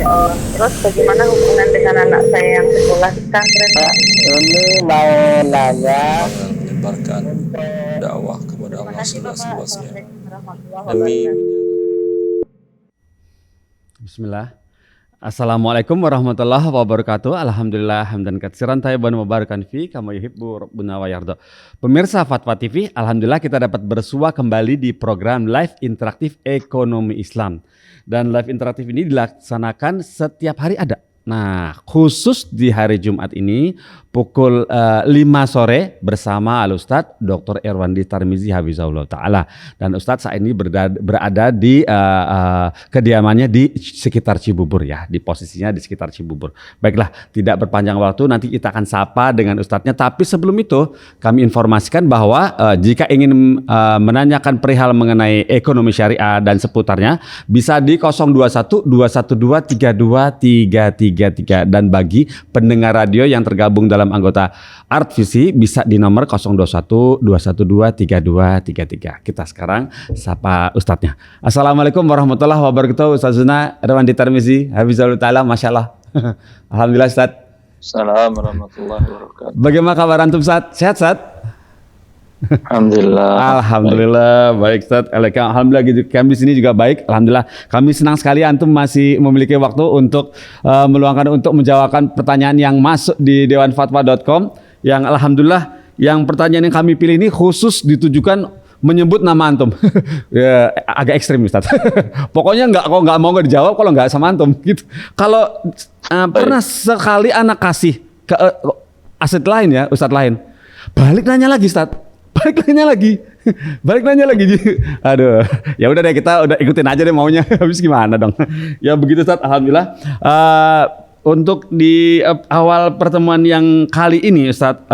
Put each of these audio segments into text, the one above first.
Terus bagaimana hubungan dengan anak saya yang sekolah di pesantren, Pak? Ini mau nanya menyebarkan dakwah kepada Terima Allah kasih, Bapak. seluas-luasnya Assalamualaikum warahmatullahi demi wabarakatuh. Bismillah. Assalamualaikum warahmatullahi wabarakatuh. Alhamdulillah hamdan katsiran thayyiban mubarakan fi kama yuhibbu rabbuna wa yarda. Pemirsa Fatwa TV, alhamdulillah kita dapat bersua kembali di program Live Interaktif Ekonomi Islam. Dan live interaktif ini dilaksanakan setiap hari ada. Nah, khusus di hari Jumat ini pukul 5 sore bersama Al-Ustadz Dr. Erwandi Tarmizi Hafizahullah Ta'ala. Dan Ustadz saat ini berada di kediamannya di sekitar Cibubur ya, di posisinya di sekitar Cibubur. Baiklah, tidak berpanjang waktu, nanti kita akan sapa dengan Ustadznya. Tapi sebelum itu kami informasikan bahwa jika ingin menanyakan perihal mengenai ekonomi syariah dan seputarnya, bisa di 021 212 3233. Dan bagi pendengar radio yang tergabung dalam anggota Art Visi bisa di nomor 021 212 3233. Kita sekarang sapa Ustadznya. Assalamualaikum warahmatullahi wabarakatuh. Ustazuna Erwandi Tarmizi Hafizahullah Ta'ala, Masya Allah. Alhamdulillah Ustadz. Assalamualaikum warahmatullahi wabarakatuh. Bagaimana kabar antum Ustadz? Sehat Ustadz? Alhamdulillah. Alhamdulillah baik Ustadz. Alhamdulillah gitu. Kami di sini juga baik. Alhamdulillah. Kami senang sekali antum masih memiliki waktu untuk meluangkan untuk menjawabkan pertanyaan yang masuk di dewanfatwa.com. Yang alhamdulillah yang pertanyaan yang kami pilih ini khusus ditujukan menyebut nama antum. Ya, agak ekstrim Ustadz. Pokoknya kalau nggak mau nggak dijawab kalau nggak sama antum gitu. Kalau pernah sekali anak kasih ke aset lain ya Ustadz lain, balik nanya lagi Ustadz. Balik nanya lagi. Aduh, ya udah deh kita udah ikutin aja deh maunya. Habis gimana dong? Ya begitu Ustadz, alhamdulillah. Untuk di awal pertemuan yang kali ini Ustadz,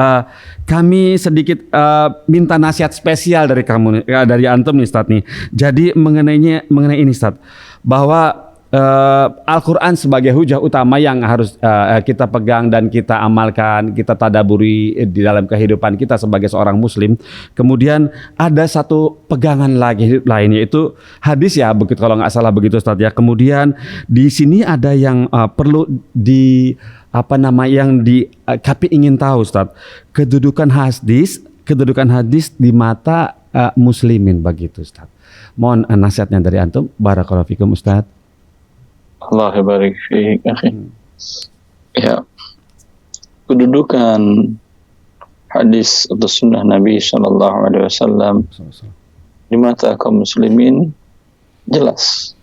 kami sedikit minta nasihat spesial dari kamu, dari antum nih Ustadz nih. Jadi mengenai ini Ustadz, bahwa Al-Quran sebagai hujah utama yang harus kita pegang dan kita amalkan, kita tadaburi di dalam kehidupan kita sebagai seorang muslim. Kemudian ada satu pegangan lagi lainnya itu hadis ya, begitu kalau nggak salah begitu Ustadz ya. Kemudian di sini ada yang perlu kami ingin tahu Ustadz, kedudukan hadis di mata muslimin begitu Ustadz. Mohon nasihatnya dari antum. Barakallahu fikum Ustadz. Allah barik fiik akhi. Ya. Kedudukan hadis atau sunnah Nabi SAW di mata kaum muslimin jelas,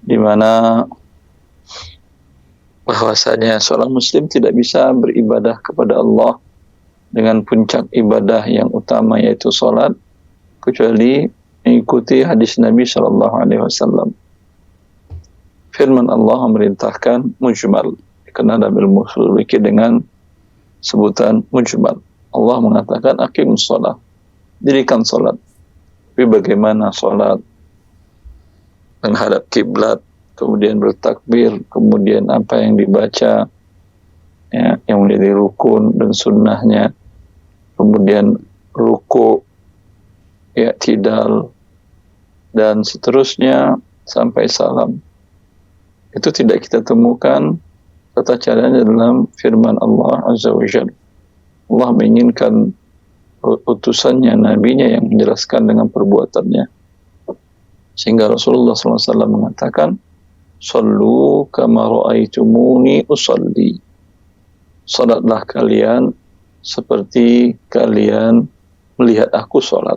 di mana bahwasanya seorang muslim tidak bisa beribadah kepada Allah dengan puncak ibadah yang utama yaitu salat kecuali mengikuti hadis Nabi SAW. Firman Allah memerintahkan mujmal, dikenal dalam ilmu ushul fikih dengan sebutan mujmal. Allah mengatakan aqimus shalah, dirikan salat. Tapi bagaimana salat? Menghadap kiblat, kemudian bertakbir, kemudian apa yang dibaca, ya, yang menjadi rukun dan sunnahnya, kemudian ruku, i'tidal, dan seterusnya sampai salam. Itu tidak kita temukan tata caranya dalam firman Allah Azza wa Jalla. Allah menginginkan utusannya, nabinya yang menjelaskan dengan perbuatannya. Sehingga Rasulullah SAW mengatakan, Sallu kama ra'aitumuni usalli. Salatlah kalian seperti kalian melihat aku salat.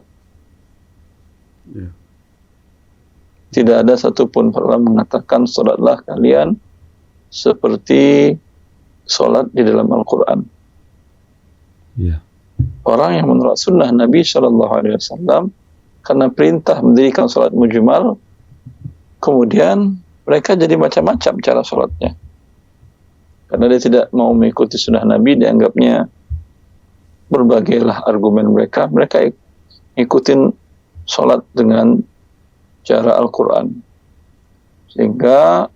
Yeah. Tidak ada satupun pernah mengatakan salatlah kalian seperti salat di dalam Al-Quran. Yeah. Orang yang menolak sunnah Nabi SAW karena perintah mendirikan salat mujmal, kemudian mereka jadi macam-macam cara salatnya. Karena dia tidak mau mengikuti sunnah Nabi, dianggapnya berbagailah argumen mereka ikutin salat dengan cara Al-Quran. Sehingga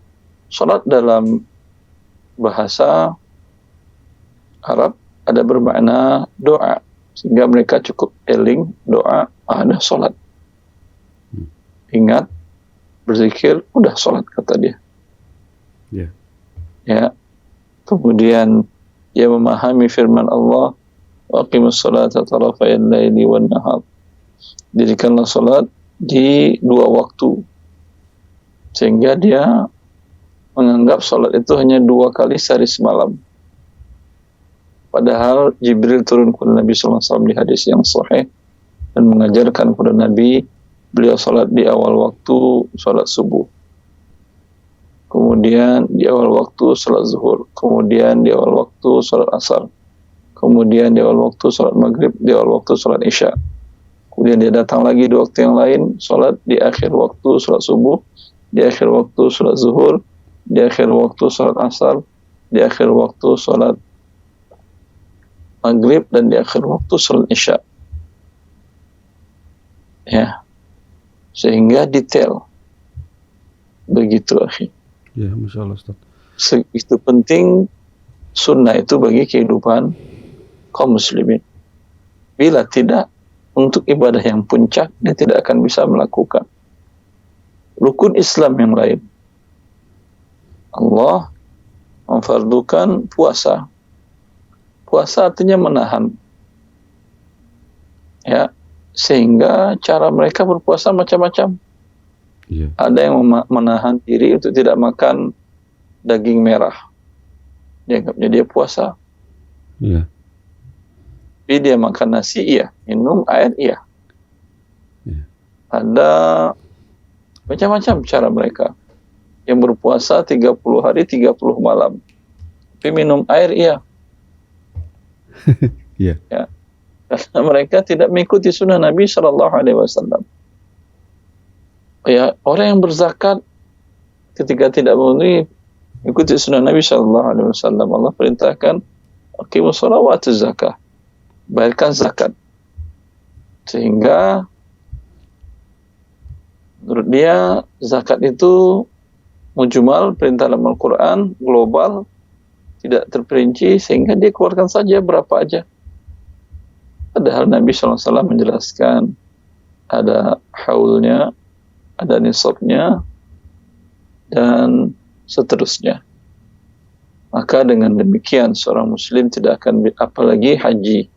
salat dalam bahasa Arab ada bermakna doa. Sehingga mereka cukup eling doa, ada salat. Ingat, berzikir, udah salat kata dia. Ya. Ya. Kemudian dia memahami firman Allah, waqimus salata tarafayal laili wan nahar. Dirikanlah salat di 2 waktu. Sehingga dia menganggap salat itu hanya 2 kali sehari semalam. Padahal Jibril turun kepada Nabi sallallahu alaihi wasallam di hadis yang sahih dan mengajarkan kepada Nabi, beliau salat di awal waktu salat subuh. Kemudian di awal waktu salat zuhur, kemudian di awal waktu salat asar, kemudian di awal waktu salat maghrib, di awal waktu salat isya. Kemudian dia datang lagi di waktu yang lain, salat di akhir waktu salat subuh, di akhir waktu salat zuhur, di akhir waktu salat asar, di akhir waktu salat maghrib, dan di akhir waktu salat isya. Ya. Sehingga detail. Begitu, akhi. Ya, Masya Allah, Ustaz. Itu penting sunnah itu bagi kehidupan kaum muslimin. Bila tidak, untuk ibadah yang puncak, dia tidak akan bisa melakukan rukun Islam yang lain. Allah memfardukan puasa. Puasa artinya menahan. Ya, sehingga cara mereka berpuasa macam-macam. Ya. Ada yang menahan diri untuk tidak makan daging merah. Dianggapnya dia puasa. Ya. Tapi dia makan nasi, iya. Minum air, iya. Ya. Ada macam-macam cara mereka. Yang berpuasa 30 hari, 30 malam. Tapi minum air, iya. Ya. Ya. Karena mereka tidak mengikuti sunnah Nabi SAW. Ya, orang yang berzakat ketika tidak memenuhi ikuti sunnah Nabi SAW, Allah perintahkan aqimus shalah wa atuz zakah, bayarkan zakat. Sehingga menurut dia zakat itu mujmal, perintah dalam Al-Quran, global, tidak terperinci, sehingga dia keluarkan saja berapa aja. Padahal Nabi SAW menjelaskan ada haulnya, ada nisabnya, dan seterusnya. Maka dengan demikian seorang muslim tidak akan, apalagi haji.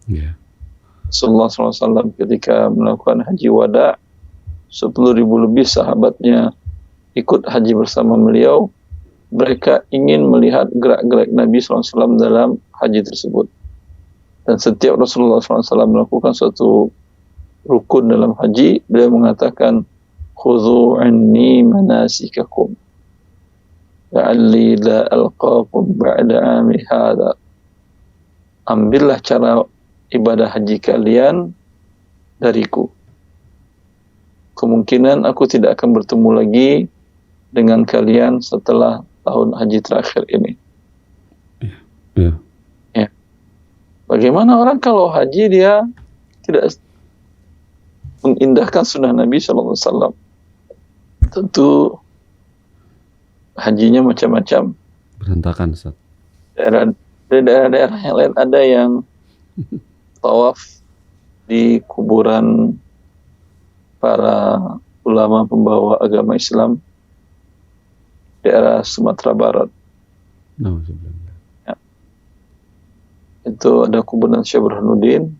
Ya. Rasulullah SAW ketika melakukan haji wada, 10.000 lebih sahabatnya ikut haji bersama beliau. Mereka ingin melihat gerak-gerak Nabi SAW dalam haji tersebut. Dan setiap Rasulullah SAW melakukan suatu rukun dalam haji, beliau mengatakan, khudhu anni manasikakum la'alli la alqakum ba'da ami hadha. Ambillah cara ibadah haji kalian dariku. Kemungkinan aku tidak akan bertemu lagi dengan kalian setelah tahun haji terakhir ini. Ya. Ya. Bagaimana orang kalau haji dia tidak mengindahkan sunnah Nabi SAW? Tentu hajinya macam-macam. Berantakan, Ustaz. Daerah-daerah yang lain ada yang tawaf di kuburan para ulama pembawa agama Islam daerah Sumatera Barat. Ya. Itu ada kuburan Syekh Burhanuddin.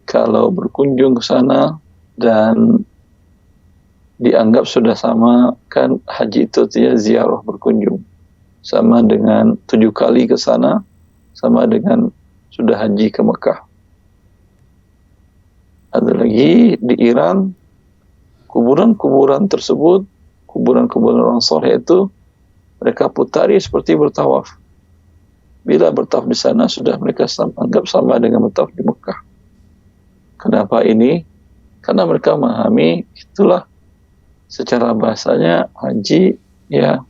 Kalau berkunjung ke sana dan dianggap sudah sama, kan haji itu artinya ziarah, berkunjung. Sama dengan 7 kali ke sana, sama dengan sudah haji ke Mekah. Ada lagi di Iran, kuburan-kuburan tersebut, kuburan-kuburan orang soleh itu, mereka putari seperti bertawaf. Bila bertawaf di sana, sudah mereka anggap sama dengan bertawaf di Mekah. Kenapa ini? Karena mereka memahami itulah secara bahasanya haji, ya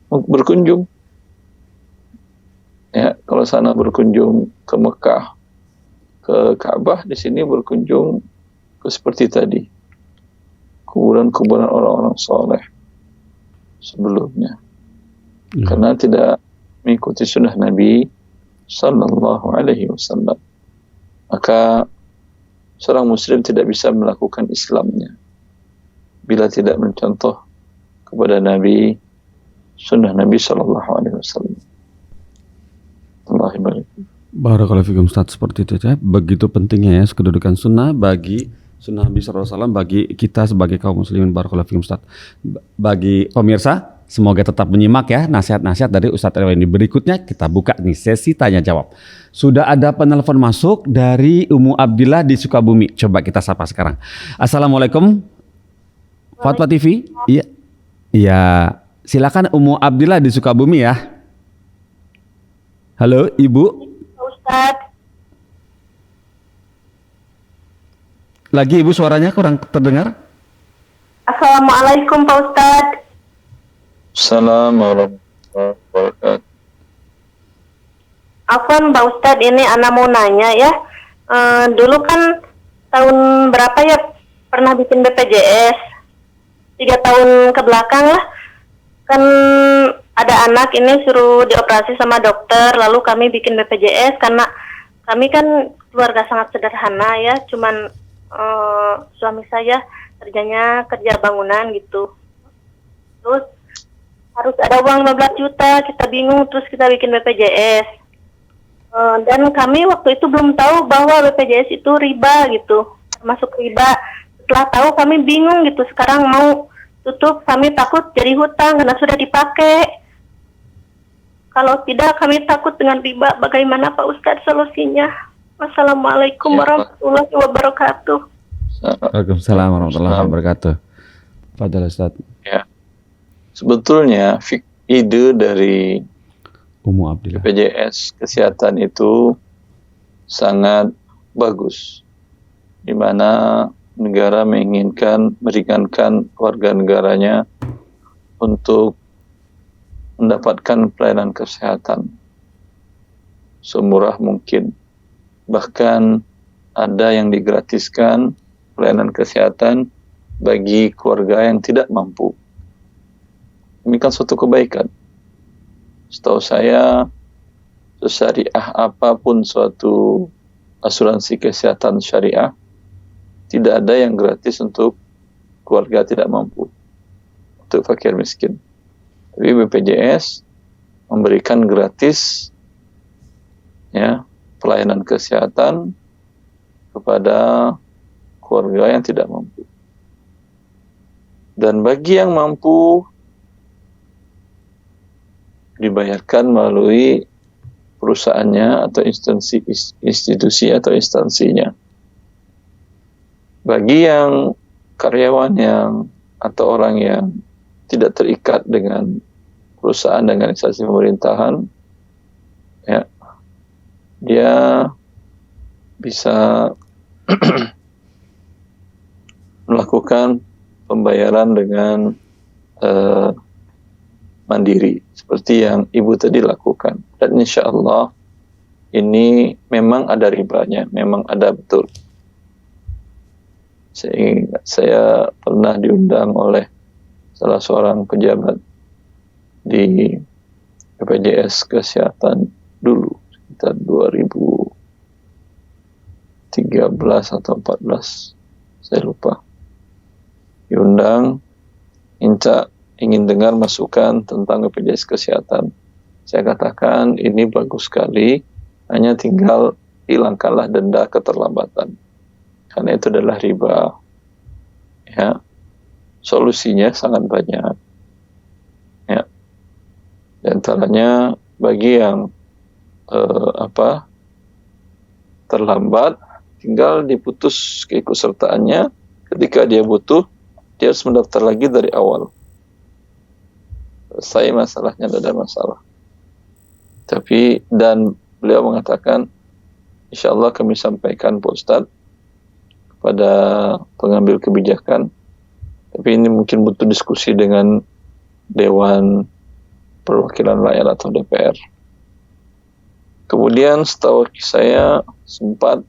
berkunjung. Ya, kalau sana berkunjung ke Mekah, ke Ka'bah, di sini berkunjung ke seperti tadi, kuburan-kuburan orang-orang soleh sebelumnya. Karena tidak mengikuti sunnah Nabi Sallallahu Alaihi Wasallam, maka seorang muslim tidak bisa melakukan Islamnya bila tidak mencontoh kepada Nabi, sunnah Nabi Sallallahu Alaihi Wasallam. Allahi barik. Barakallahu fikum Ustaz, seperti itu ya. Begitu pentingnya ya kedudukan sunnah bagi sunnah Nabi SAW bagi kita sebagai kaum muslimin. Barakallahu fikum Ustaz. Bagi pemirsa, semoga tetap menyimak ya nasihat-nasihat dari Ustadz Erwin. Berikutnya kita buka nih sesi tanya jawab. Sudah ada penelpon masuk dari Umu Abdillah di Sukabumi. Coba kita sapa sekarang. Assalamualaikum. Fatwa TV. Iya. Iya. Silakan Umu Abdillah di Sukabumi ya. Halo Ibu. Ustadz, Lagi Ibu suaranya kurang terdengar. Assalamualaikum Pak Ustadz. Assalamualaikum warahmatullahi wabarakatuh. Afwan Pak Ustadz, ini Ana mau nanya ya. Dulu kan tahun berapa ya pernah bikin BPJS? 3 tahun ke belakang lah. Kan ada anak ini suruh dioperasi sama dokter, lalu kami bikin BPJS karena kami kan keluarga sangat sederhana ya, cuman suami saya kerjanya kerja bangunan gitu. Terus harus ada uang 15 juta, kita bingung, terus kita bikin BPJS. Dan kami waktu itu belum tahu bahwa BPJS itu riba gitu, masuk riba. Setelah tahu kami bingung gitu, sekarang mau tutup, kami takut jadi hutang karena sudah dipakai. Kalau tidak kami takut dengan riba. Bagaimana Pak Ustadz solusinya? Wassalamualaikum warahmatullahi wabarakatuh. Waalaikumsalam warahmatullahi wabarakatuh. Fadhal Ustaz. Ya. Sebetulnya ide dari Umu Abdillah. BPJS kesehatan itu sangat bagus, di mana negara menginginkan meringankan warga negaranya untuk mendapatkan pelayanan kesehatan semurah mungkin. Bahkan ada yang digratiskan pelayanan kesehatan bagi keluarga yang tidak mampu. Ini kan suatu kebaikan. Setahu saya, sesyariah apapun suatu asuransi kesehatan syariah, tidak ada yang gratis untuk keluarga tidak mampu, untuk fakir miskin. Tapi BPJS memberikan gratis ya pelayanan kesehatan kepada keluarga yang tidak mampu. Dan bagi yang mampu dibayarkan melalui perusahaannya atau institusi atau instansinya. Bagi yang karyawan yang atau orang yang tidak terikat dengan perusahaan dan instansi pemerintahan, ya, dia bisa melakukan pembayaran dengan mandiri seperti yang Ibu tadi lakukan. Dan insya Allah ini memang ada ribanya, memang ada betul. Saya pernah diundang oleh salah seorang pejabat di BPJS Kesehatan dulu, sekitar 2013 atau 14, saya lupa. Diundang, ingin dengar masukan tentang BPJS Kesehatan. Saya katakan ini bagus sekali, hanya tinggal hilangkanlah denda keterlambatan, karena itu adalah riba. Ya, solusinya sangat banyak. Ya, di antaranya bagi yang terlambat, tinggal diputus keikutsertaannya. Ketika dia butuh, dia harus mendaftar lagi dari awal. Selesai masalahnya, tidak ada masalah. Tapi, dan beliau mengatakan, insya Allah kami sampaikan Pak Ustadz kepada pengambil kebijakan. Tapi ini mungkin butuh diskusi dengan Dewan Perwakilan Rakyat atau DPR. Kemudian setahu saya sempat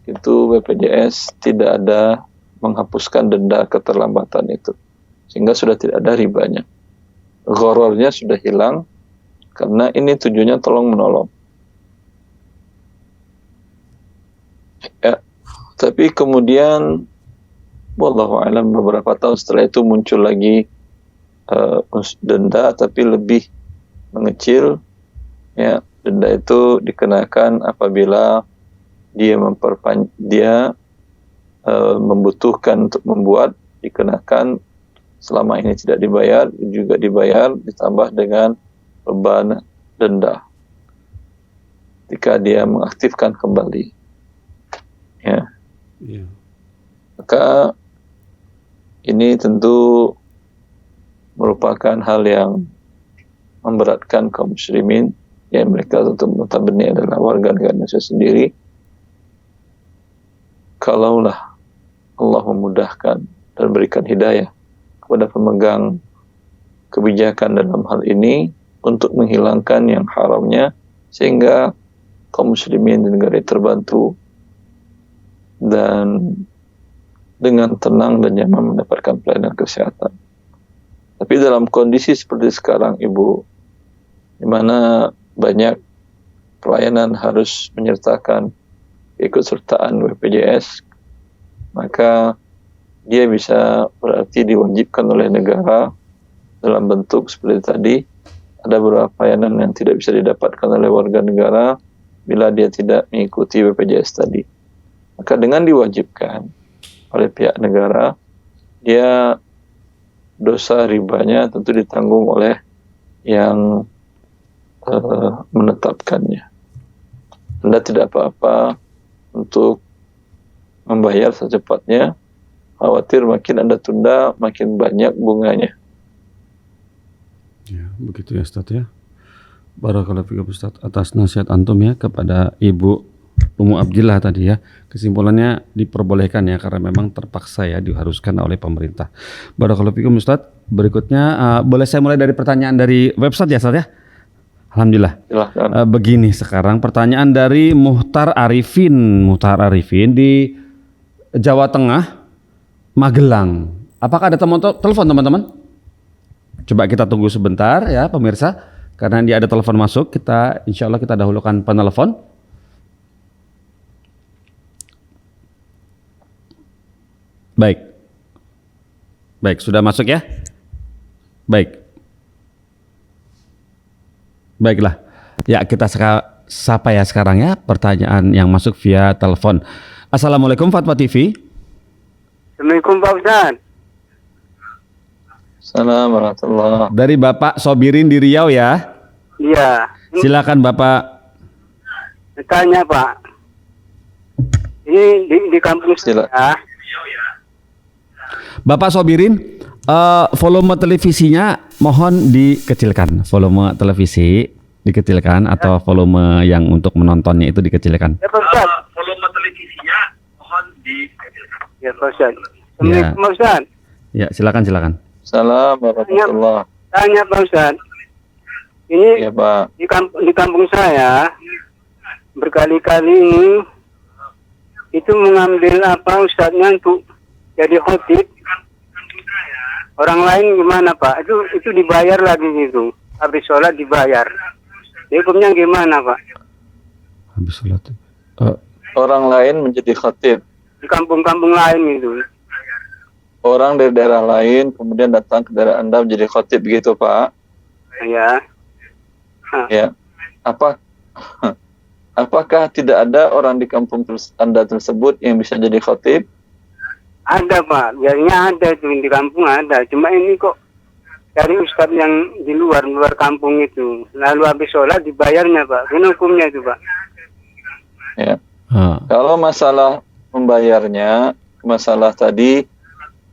itu BPJS tidak ada menghapuskan denda keterlambatan itu, sehingga sudah tidak ada ribanya. Ghorornya sudah hilang, karena ini tujuannya tolong menolong. Ya, tapi kemudian wallahu a'lam beberapa tahun setelah itu muncul lagi denda, tapi lebih mengecil. Ya, denda itu dikenakan apabila dia membutuhkan untuk membuat, dikenakan. Selama ini tidak dibayar, juga dibayar, ditambah dengan beban denda ketika dia mengaktifkan kembali. Ya. Iya. Maka ini tentu merupakan hal yang memberatkan kaum muslimin. Ya, mereka tentu notabene adalah warga negara Indonesia sendiri. Kalaulah Allah memudahkan dan berikan hidayah kepada pemegang kebijakan dalam hal ini untuk menghilangkan yang haramnya, sehingga kaum muslimin di negara terbantu dan dengan tenang dan nyaman mendapatkan pelayanan kesehatan. Tapi dalam kondisi seperti sekarang, Ibu, di mana banyak pelayanan harus menyertakan keikutsertaan BPJS, maka dia bisa berarti diwajibkan oleh negara dalam bentuk seperti tadi. Ada beberapa pelayanan yang tidak bisa didapatkan oleh warga negara bila dia tidak mengikuti BPJS tadi. Maka dengan diwajibkan oleh pihak negara, dia dosa ribanya tentu ditanggung oleh yang menetapkannya. Anda tidak apa-apa untuk membayar secepatnya. Khawatir makin Anda tunda, makin banyak bunganya. Ya, begitu ya Ustaz ya. Barakallahu fikum Ustaz atas nasihat antum ya kepada Ibu Umu Abdillah tadi ya. Kesimpulannya diperbolehkan ya, karena memang terpaksa ya, diharuskan oleh pemerintah. Barakallahu fikum Ustaz. Berikutnya boleh saya mulai dari pertanyaan dari website ya Ustaz ya? Alhamdulillah. Silahkan. Begini sekarang pertanyaan dari Muhtar Arifin di Jawa Tengah, Magelang. Apakah ada telepon teman-teman? Coba kita tunggu sebentar ya pemirsa, karena dia ada telepon masuk. Insya Allah kita dahulukan penelpon. Baik, sudah masuk ya? Baiklah. Ya, kita sapa ya sekarang ya pertanyaan yang masuk via telepon. Assalamualaikum Fatwa TV. Assalamualaikum Pak Ustaz. Assalamualaikum warahmatullahi. Dari Bapak Sobirin di Riau ya. Iya. Silakan Bapak. Tanya Pak. Ini di kampung Sila. saya. Bapak Sobirin, volume televisinya mohon dikecilkan. Volume televisi dikecilkan atau volume yang untuk menontonnya itu dikecilkan. Ya Pak Ustaz. Volume televisinya mohon dikecilkan. Ya Pak Ustaz. Assalamualaikum Pak Ustaz. Ya, silakan. Assalamualaikum warahmatullahi. Tanya Pak Ustaz. Ini Ya Pak. di kampung saya berkali-kali ini itu mengambil Ustaznya untuk jadi khotib. Orang lain gimana Pak? Itu dibayar lagi gitu. Habis sholat dibayar. Hukumnya gimana Pak? Habis sholat. Orang lain menjadi khatib. Di kampung-kampung lain gitu. Orang dari daerah lain kemudian datang ke daerah Anda menjadi khatib begitu Pak? Ya. Ya. Apakah tidak ada orang di kampung Anda tersebut yang bisa jadi khatib? Ada Pak, biasanya ada itu di kampung ada. Cuma ini kok dari ustadz yang di luar kampung itu. Lalu habis sholat dibayarnya Pak. Ini hukumnya itu Pak. Ya. Kalau masalah membayarnya, masalah tadi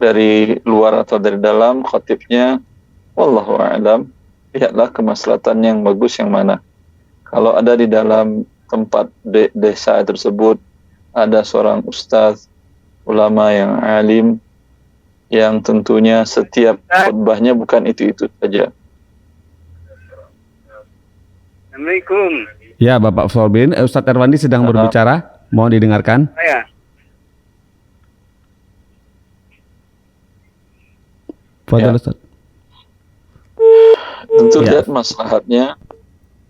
dari luar atau dari dalam khatibnya, wallahu a'lam, lihatlah kemaslahatan yang bagus yang mana. Kalau ada di dalam tempat desa tersebut ada seorang ustaz, ulama yang alim, yang tentunya setiap khutbahnya bukan itu-itu saja. Assalamualaikum. Ya, Bapak Sobirin, Ustadz Erwandi sedang berbicara. Mohon didengarkan. Saya. Fadhil Ustaz. Tentu lihat maslahatnya.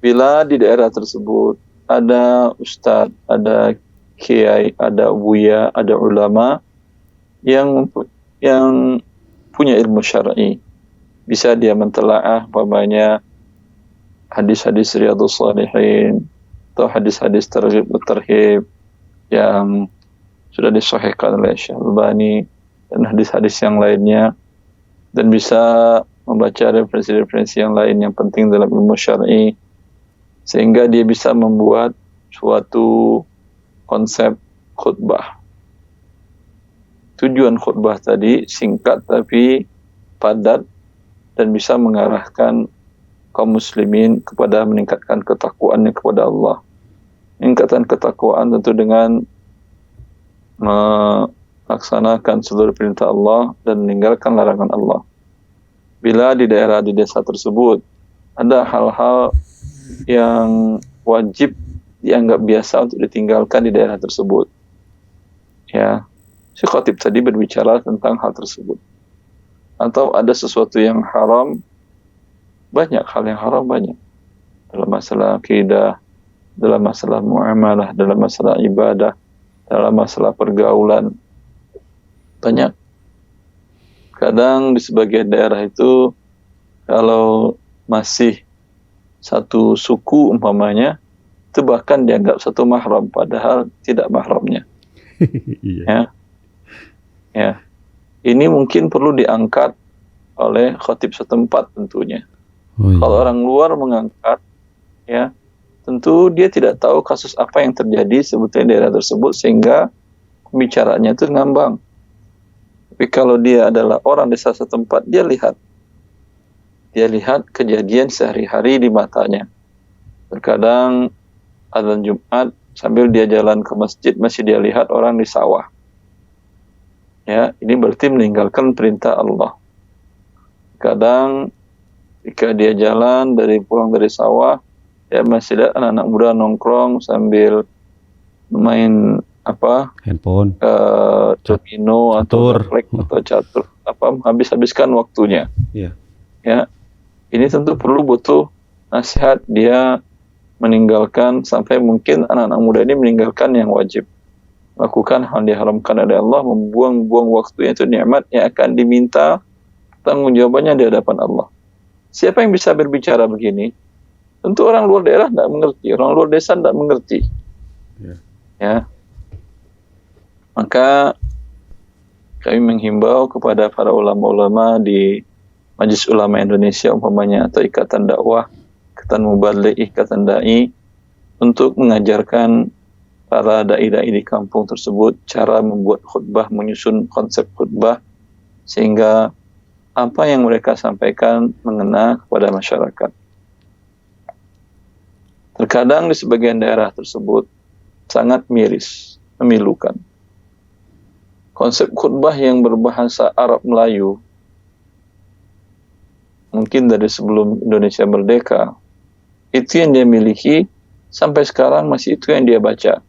Bila di daerah tersebut ada ustadz, ada kiai, ada buya, ada ulama yang punya ilmu syar'i, bisa dia mentelaah umpamanya hadis-hadis Riyadhus Shalihin atau hadis-hadis targhib yang sudah disahihkan oleh Syekh Albani dan hadis-hadis yang lainnya, dan bisa membaca referensi-referensi yang lain yang penting dalam ilmu syar'i, sehingga dia bisa membuat suatu konsep khutbah. Tujuan khutbah tadi singkat tapi padat dan bisa mengarahkan kaum muslimin kepada meningkatkan ketakwaannya kepada Allah. Meningkatkan ketakwaan tentu dengan melaksanakan seluruh perintah Allah dan meninggalkan larangan Allah. Bila di daerah, di desa tersebut ada hal-hal yang wajib dianggap biasa untuk ditinggalkan di daerah tersebut, ya, si khatib tadi berbicara tentang hal tersebut. Atau ada sesuatu yang haram, banyak hal yang haram, banyak dalam masalah akidah, dalam masalah muamalah, dalam masalah ibadah, dalam masalah pergaulan, banyak. Kadang di sebagian daerah itu kalau masih satu suku umpamanya, itu bahkan dianggap satu mahram padahal tidak mahramnya. Iya. Ya. Ini mungkin perlu diangkat oleh khatib setempat tentunya. Kalau orang luar mengangkat, ya, tentu dia tidak tahu kasus apa yang terjadi sebetulnya di daerah tersebut sehingga pembicaranya itu ngambang. Tapi kalau dia adalah orang desa setempat, dia lihat kejadian sehari-hari di matanya. Terkadang azan Jumat sambil dia jalan ke masjid masih dia lihat orang di sawah. Ya, ini berarti meninggalkan perintah Allah. Kadang jika dia jalan pulang dari sawah, ya masih lihat anak-anak muda nongkrong sambil main handphone, domino atau gaplek atau catur, habiskan waktunya. Iya. Ya, ini tentu butuh nasihat, dia meninggalkan sampai mungkin anak-anak muda ini meninggalkan yang wajib, lakukan hal yang diharamkan oleh Allah, membuang-buang waktunya, itu nikmat yang akan diminta tanggung jawabannya di hadapan Allah. Siapa yang bisa berbicara begini? Tentu orang luar daerah tidak mengerti, orang luar desa tidak mengerti. Ya. Maka kami menghimbau kepada para ulama-ulama di Majelis Ulama Indonesia umpamanya, atau Ikatan Dakwah, Ikatan Mubalik, Ikatan Da'i, untuk mengajarkan para da'i-da'i di kampung tersebut cara membuat khutbah, menyusun konsep khutbah, sehingga apa yang mereka sampaikan mengena kepada masyarakat. Terkadang di sebagian daerah tersebut sangat miris, memilukan. Konsep khutbah yang berbahasa Arab Melayu, mungkin dari sebelum Indonesia merdeka, itu yang dia miliki, sampai sekarang masih itu yang dia baca.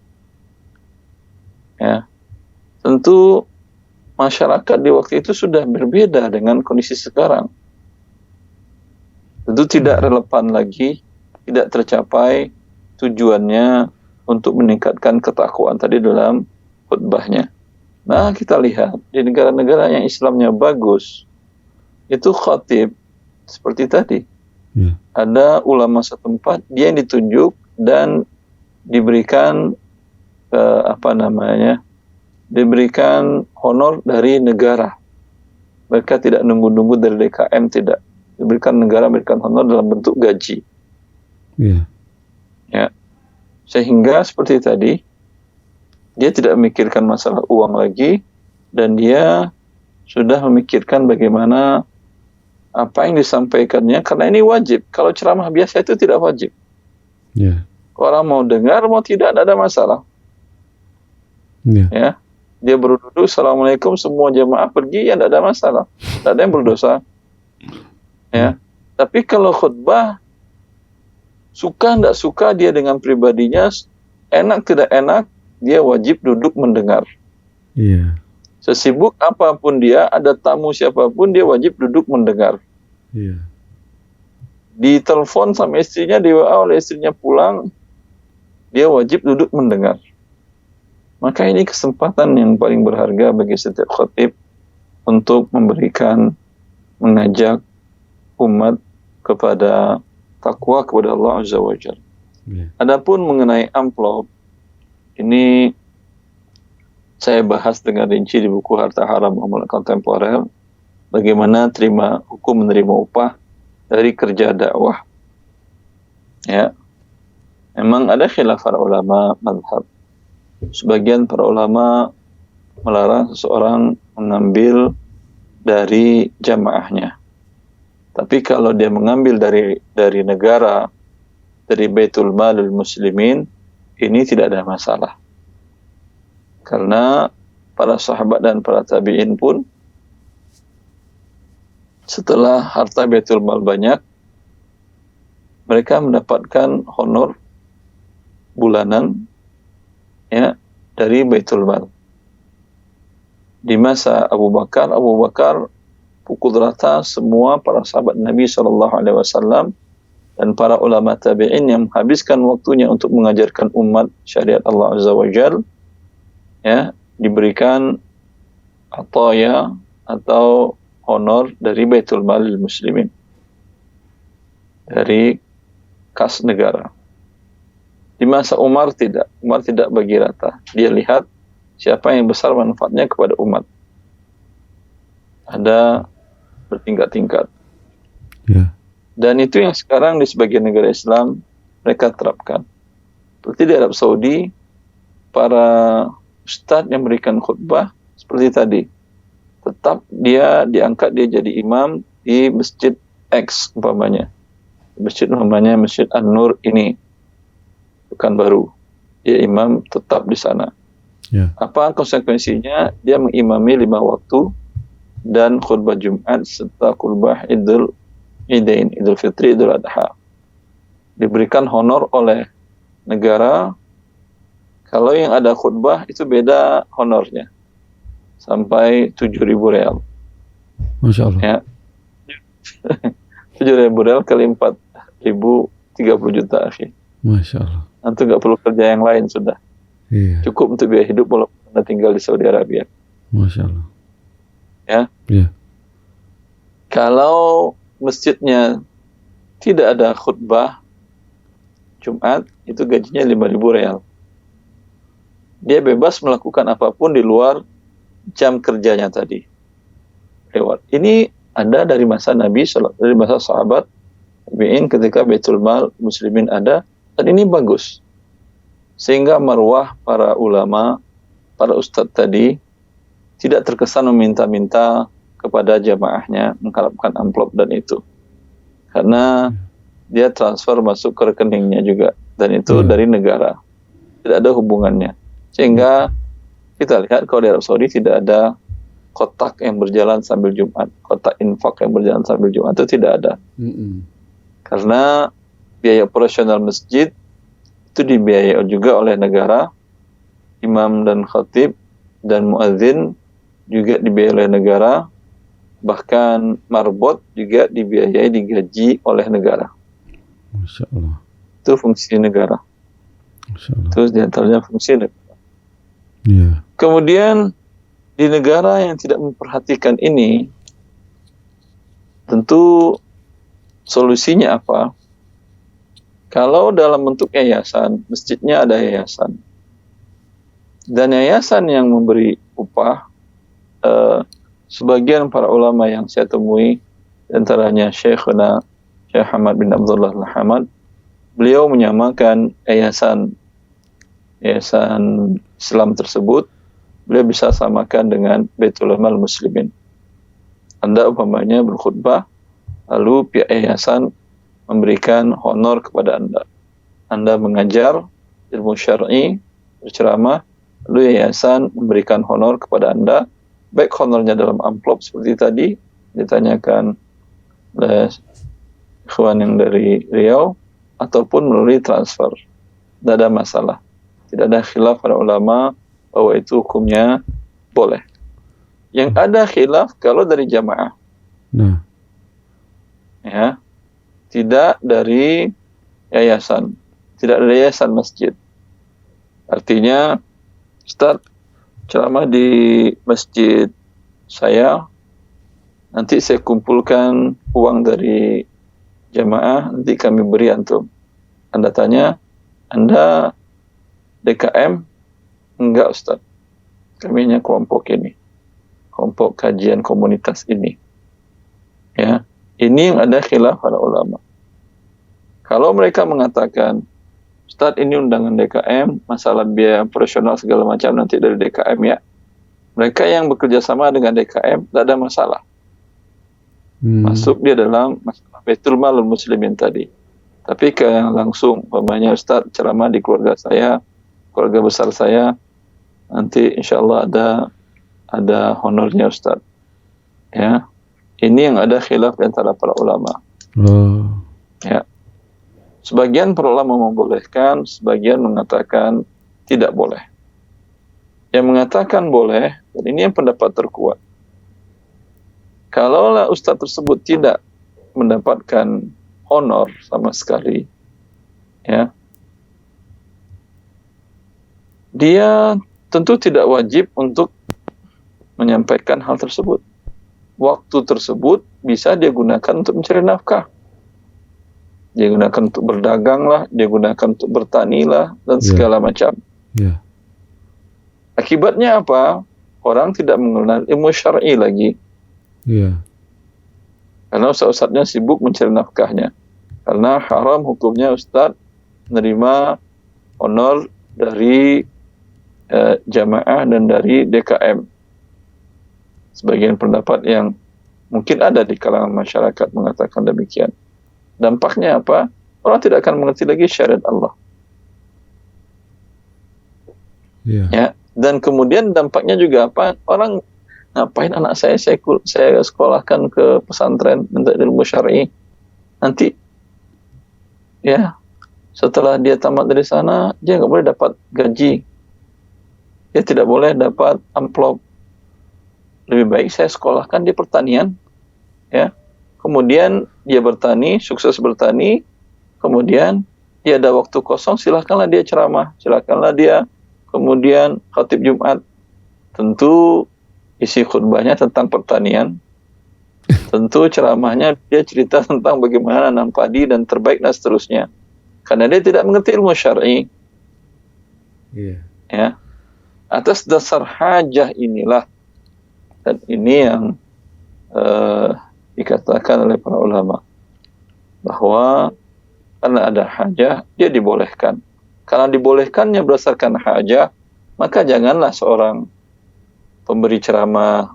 Ya. Tentu masyarakat di waktu itu sudah berbeda dengan kondisi sekarang. Tentu tidak relevan lagi, tidak tercapai tujuannya untuk meningkatkan ketakwaan tadi dalam khutbahnya. Nah, kita lihat di negara-negara yang Islamnya bagus, itu khatib seperti tadi. Ada ulama setempat, dia yang ditunjuk dan diberikan diberikan honor dari negara. Mereka tidak nunggu-nunggu dari DKM, tidak. Diberikan negara, berikan honor dalam bentuk gaji. Ya. Sehingga seperti tadi, dia tidak memikirkan masalah uang lagi, dan dia sudah memikirkan bagaimana apa yang disampaikannya, karena ini wajib. Kalau ceramah biasa itu tidak wajib. Orang mau dengar, mau tidak ada masalah. Ya. Dia berduduk, Assalamualaikum, semua jamaah pergi, ya tidak ada masalah. Tidak ada yang berdosa. Ya. Tapi kalau khutbah, suka tidak suka dia dengan pribadinya, enak tidak enak, dia wajib duduk mendengar. Sesibuk apapun dia, ada tamu siapapun, dia wajib duduk mendengar. Ditelepon sama istrinya, di WA oleh istrinya pulang, dia wajib duduk mendengar. Maka ini kesempatan yang paling berharga bagi setiap khatib untuk memberikan, mengajak, umat kepada takwa kepada Allah Azza wa Jalla. Adapun mengenai amplop, ini saya bahas dengan rinci di buku Harta Haram Muamalah Kontemporer, bagaimana hukum menerima upah dari kerja dakwah. Ya, memang ada khilaf para ulama mazhab. Sebagian para ulama melarang seseorang mengambil dari jamaahnya. Tapi kalau dia mengambil dari negara, dari Baitul Malul Muslimin, ini tidak ada masalah. Karena para sahabat dan para tabi'in pun setelah harta Baitul Mal banyak, mereka mendapatkan honor bulanan ya dari Baitul Mal. Di masa Abu Bakar pukul rata semua para sahabat Nabi SAW dan para ulama tabi'in yang menghabiskan waktunya untuk mengajarkan umat syariat Allah Azza wa Jalla, ya, diberikan ataya atau honor dari Baitul Malil Muslimin, dari kas negara. Di masa Umar tidak bagi rata. Dia lihat siapa yang besar manfaatnya kepada umat. Ada bertingkat-tingkat. Ya. Dan itu yang sekarang di sebagian negara Islam mereka terapkan. Seperti di Arab Saudi, para ustadz yang memberikan khutbah seperti tadi, tetap dia diangkat, dia jadi imam di masjid X umpamanya. Masjid An-Nur ini, bukan baru. Dia imam tetap di sana. Ya. Apa konsekuensinya? Dia mengimami 5 waktu dan khutbah Jumat serta khutbah Idul Fitri, Idul Adha. Diberikan honor oleh negara. Kalau yang ada khutbah itu beda honornya, sampai 7.000 real. Masya Allah. Ya. 7.000 real kali 4.000, 30 juta akhi. Masya Allah. Nanti nggak perlu kerja yang lain sudah. Iya. Cukup untuk biaya hidup walaupun Anda tinggal di Saudi Arabia. Masya Allah. Ya. Iya. Kalau masjidnya tidak ada khutbah Jumat, itu gajinya 5.000 real. Dia bebas melakukan apapun di luar jam kerjanya tadi. Lewat. Ini ada dari masa Nabi, dari masa sahabat tabi'in ketika Baitul Mal Muslimin ada, dan ini bagus. Sehingga marwah para ulama, para ustadz tadi tidak terkesan meminta-minta kepada jamaahnya mengharapkan amplop dan itu. Karena dia transfer masuk ke rekeningnya juga, dan itu dari negara. Tidak ada hubungannya. Sehingga kita lihat kalau di Arab Saudi tidak ada kotak yang berjalan sambil Jumat, kotak infak yang berjalan sambil Jumat, itu tidak ada. Karena biaya operasional masjid itu dibiayai juga oleh negara, imam dan khatib dan muadzin juga dibiayai oleh negara, bahkan marbot juga dibiayai, digaji oleh negara. Masya Allah. Itu fungsi negara. Masya Allah. Terus diantaranya fungsi negara. Iya. Kemudian di negara yang tidak memperhatikan ini, tentu solusinya apa? Kalau dalam bentuk yayasan, masjidnya ada yayasan, dan yayasan yang memberi upah, sebagian para ulama yang saya temui, antaranya Syekh Hamad bin Abdullah Al-Hamad, beliau menyamakan yayasan Islam tersebut, beliau bisa samakan dengan Baitul Mal Muslimin. Anda umpamanya berkhutbah, lalu pihak yayasan memberikan honor kepada Anda. Anda mengajar ilmu syar'i, berceramah, lalu yayasan memberikan honor kepada Anda, baik honornya dalam amplop seperti tadi ditanyakan oleh ikhwan yang dari Riau, ataupun melalui transfer. Tidak ada masalah. Tidak ada khilaf para ulama bahwa itu hukumnya boleh. Yang ada khilaf kalau dari jamaah. Nah. Ya. Tidak dari yayasan. Tidak dari yayasan masjid. Artinya, Ustaz, ceramah di masjid saya nanti saya kumpulkan uang dari jamaah, nanti kami beri antum. Anda tanya, Anda DKM? Enggak Ustaz, kami hanya kelompok ini, kelompok kajian komunitas ini. Ya, ini yang ada khilaf para ulama. Kalau mereka mengatakan, Ustaz ini undangan DKM, masalah biaya operasional segala macam nanti dari DKM ya. Mereka yang bekerja sama dengan DKM tidak ada masalah. Masuk dia dalam masalah Baitul Malul Muslimin tadi. Tapi yang langsung, umpamanya Ustaz ceramah di keluarga saya, keluarga besar saya, nanti insya Allah ada honornya Ustaz. Ya, ini yang ada khilaf di antara para ulama. Ya. Sebagian para ulama membolehkan, sebagian mengatakan tidak boleh. Yang mengatakan boleh, dan ini yang pendapat terkuat. Kalaulah ustaz tersebut tidak mendapatkan honor sama sekali, ya, dia tentu tidak wajib untuk menyampaikan hal tersebut. Waktu tersebut bisa dia gunakan untuk mencari nafkah. Dia gunakan untuk berdagang lah, dia gunakan untuk bertani lah, dan segala macam. Akibatnya apa? Orang tidak mengenal ilmu syar'i lagi. Karena ustaz-ustaznya sibuk mencari nafkahnya. Karena haram hukumnya ustaz menerima honor dari jamaah dan dari DKM. Sebagian pendapat yang mungkin ada di kalangan masyarakat mengatakan demikian. Dampaknya apa? Orang tidak akan mengerti lagi syariat Allah. Ya, dan kemudian dampaknya juga apa? Orang ngapain anak saya sekolahkan ke pesantren untuk ilmu syar'i. Nanti ya, setelah dia tamat dari sana, dia nggak boleh dapat gaji. Dia tidak boleh dapat amplop. Lebih baik saya sekolahkan di pertanian, ya. Kemudian dia bertani, sukses bertani, kemudian dia ada waktu kosong, silakanlah dia ceramah, silakanlah dia kemudian khatib Jumat. Tentu isi khutbahnya tentang pertanian, tentu ceramahnya dia cerita tentang bagaimana nanam padi dan terbaik dan seterusnya. Karena dia tidak mengerti ilmu syar'i. Ya. Atas dasar hajah inilah, dan ini yang dikatakan oleh para ulama bahwa karena ada hajah dia dibolehkan. Karena dibolehkannya berdasarkan hajah, maka janganlah seorang pemberi ceramah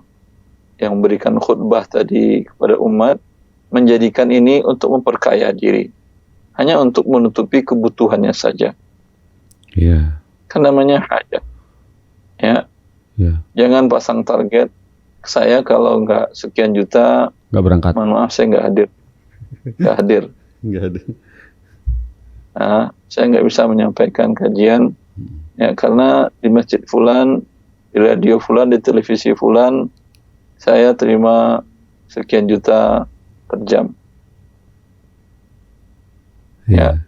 yang memberikan khutbah tadi kepada umat menjadikan ini untuk memperkaya diri, hanya untuk menutupi kebutuhannya saja. Kan namanya hajah. Ya. Jangan pasang target, saya kalau nggak sekian juta nggak berangkat. Mohon maaf, saya nggak hadir. Nggak hadir. Nah, saya nggak bisa menyampaikan kajian, ya karena di masjid fulan, di radio fulan, di televisi fulan, saya terima sekian juta per jam. Ya,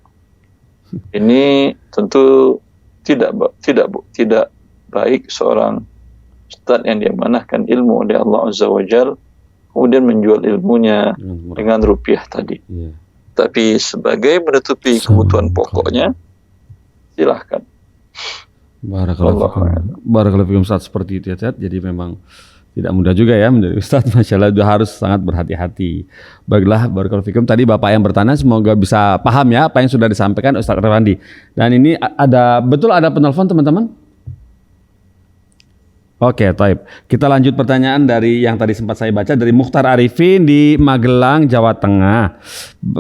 ini tentu tidak baik seorang ustaz yang diamanahkan ilmu oleh Allah Azza wa Jalla kemudian menjual ilmunya dengan rupiah tadi. Tapi sebagai menutupi kebutuhan pokoknya, silahkan. Barakallahu fikum Ustaz, seperti itu ya. Jadi memang tidak mudah juga ya menjadi Ustaz. Masya Allah, harus sangat berhati-hati. Baiklah, barakallahu fikum. Tadi Bapak yang bertanya semoga bisa paham ya apa yang sudah disampaikan Ustaz Irwandi. Dan ini ada penelpon teman-teman? Oke, taib. Kita lanjut pertanyaan dari yang tadi sempat saya baca dari Mukhtar Arifin di Magelang, Jawa Tengah.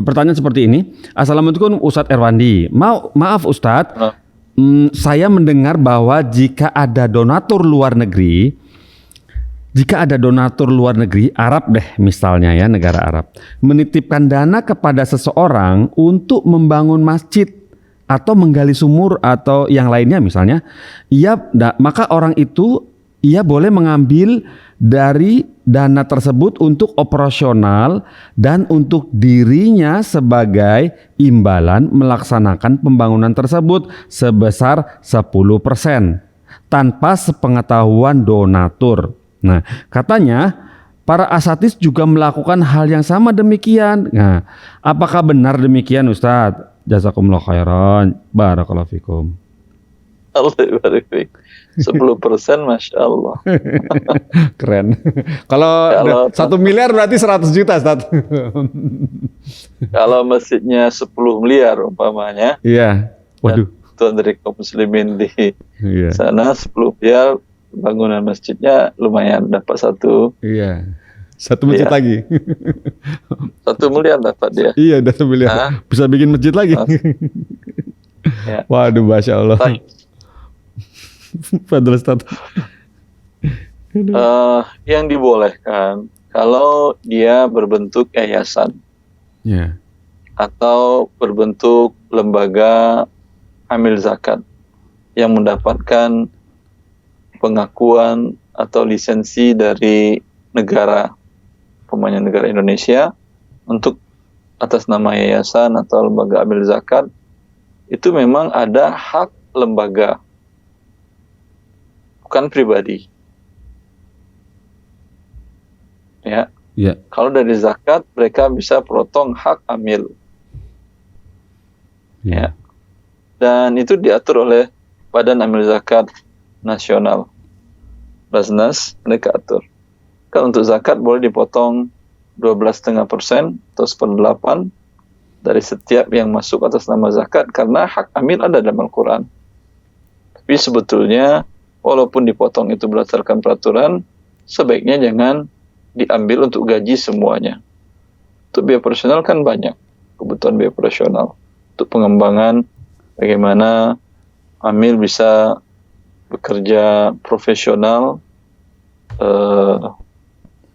Pertanyaan seperti ini. Assalamualaikum Ustadz Irwandi. Maaf Ustadz, saya mendengar bahwa jika ada donatur luar negeri, Arab deh misalnya ya, negara Arab, menitipkan dana kepada seseorang untuk membangun masjid atau menggali sumur atau yang lainnya misalnya, maka orang itu ia boleh mengambil dari dana tersebut untuk operasional dan untuk dirinya sebagai imbalan melaksanakan pembangunan tersebut sebesar 10% tanpa sepengetahuan donatur. Nah, katanya para asatis juga melakukan hal yang sama demikian. Nah, apakah benar demikian Ustadz? Jazakumullah khairan, barakallahu fikum. Allah barik fiik. 10%, Masya Allah. Keren. Kalau 1 miliar berarti 100 juta, Ustaz. Kalau masjidnya 10 miliar umpamanya, Iya. Waduh. Tuan dari kaum muslimin di Iya. sana 10 miliar, bangunan masjidnya lumayan dapat 1. Iya. 1 masjid Iya. lagi. 1 miliar dapat dia. Iya, udah 1 miliar. Hah? Bisa bikin masjid lagi. Ya. Waduh, Masya Allah. Baik. Fadl Ustaz. Yang dibolehkan kalau dia berbentuk yayasan Ya. atau berbentuk lembaga amil zakat yang mendapatkan pengakuan atau lisensi dari negara, umpamanya negara Indonesia, untuk atas nama yayasan atau lembaga amil zakat, itu memang ada hak lembaga, bukan pribadi. Ya. Ya. Kalau dari zakat mereka bisa potong hak amil. Ya. Dan itu diatur oleh Badan Amil Zakat Nasional. Basnas mereka atur. Kan untuk zakat boleh dipotong 12,5% atau 1/8 dari setiap yang masuk atas nama zakat, karena hak amil ada dalam Al-Quran. Tapi sebetulnya walaupun dipotong itu berdasarkan peraturan, sebaiknya jangan diambil untuk gaji semuanya. Untuk biaya operasional kan banyak kebutuhan biaya operasional. Untuk pengembangan bagaimana amil bisa bekerja profesional,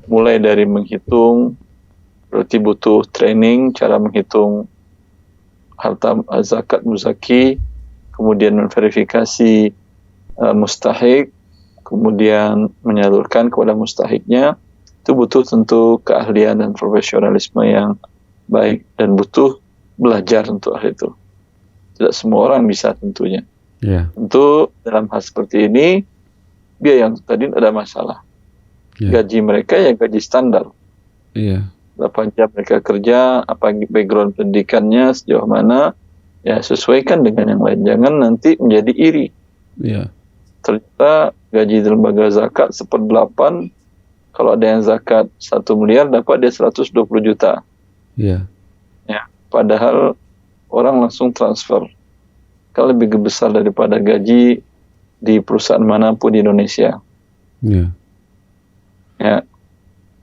mulai dari menghitung, berarti butuh training cara menghitung harta zakat muzaki, kemudian memverifikasi mustahik, kemudian menyalurkan kepada mustahiknya. Itu butuh tentu keahlian dan profesionalisme yang baik, dan butuh belajar untuk hal itu. Tidak semua orang bisa tentunya. Ya. Tentu dalam hal seperti ini, biaya yang tadi ada masalah. Ya. Gaji mereka ya gaji standar. Iya. Berapa jam mereka kerja, apa background pendidikannya, sejauh mana, ya sesuaikan dengan yang lain. Jangan nanti menjadi iri. Iya. Ternyata gaji di lembaga zakat 1/8, kalau ada yang zakat 1 miliar, dapat dia 120 juta. Iya. Ya, padahal orang langsung transfer. Kan lebih besar daripada gaji di perusahaan manapun di Indonesia. Iya. Ya,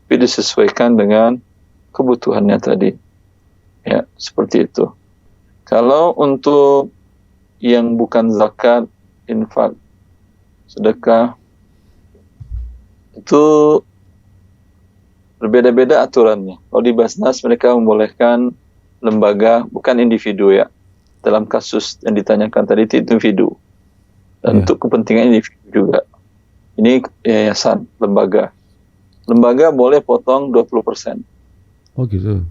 tapi disesuaikan dengan kebutuhannya tadi. Ya, seperti itu. Kalau untuk yang bukan zakat, infak, sedekah, itu berbeda-beda aturannya. Kalau di Basnas mereka membolehkan lembaga, bukan individu ya. Dalam kasus yang ditanyakan tadi itu individu. Dan untuk kepentingan individu juga. Ini yayasan, lembaga. Lembaga boleh potong 20%. Oh gitu.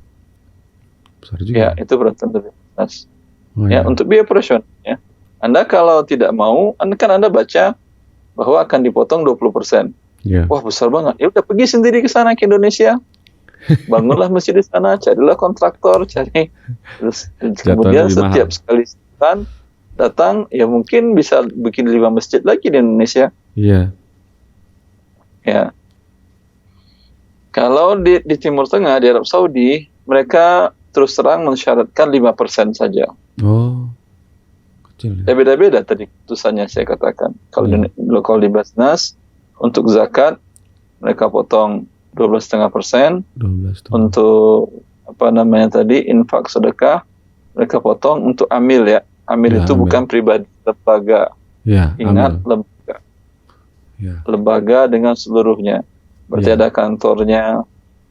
Besar juga. Ya, itu peraturan dari Basnas. Oh, Ya, untuk biaya operasional ya. Anda kalau tidak mau, Anda baca bahwa akan dipotong 20%. Ya. Wah, besar banget. Ya udah, pergi sendiri ke sana, ke Indonesia. Bangunlah masjid di sana, carilah kontraktor, cari. Terus kemudian lebih setiap mahal. sekali datang, ya mungkin bisa bikin 5 masjid lagi di Indonesia. Iya. Ya. Kalau di Timur Tengah, di Arab Saudi, mereka terus terang mensyaratkan 5% saja. Oh. Kecil Ya ya. beda-beda tadi keputusannya saya katakan. Kalau di lokal di Basnas, untuk zakat mereka potong 12,5%. 12 tuh. Untuk infak sedekah mereka potong. Untuk amil ya. Amil Ya, itu amil. bukan pribadi, lembaga. Ya, Ingat, ambil. lembaga. Ya. Lembaga dengan seluruhnya. Berarti Ya. ada kantornya,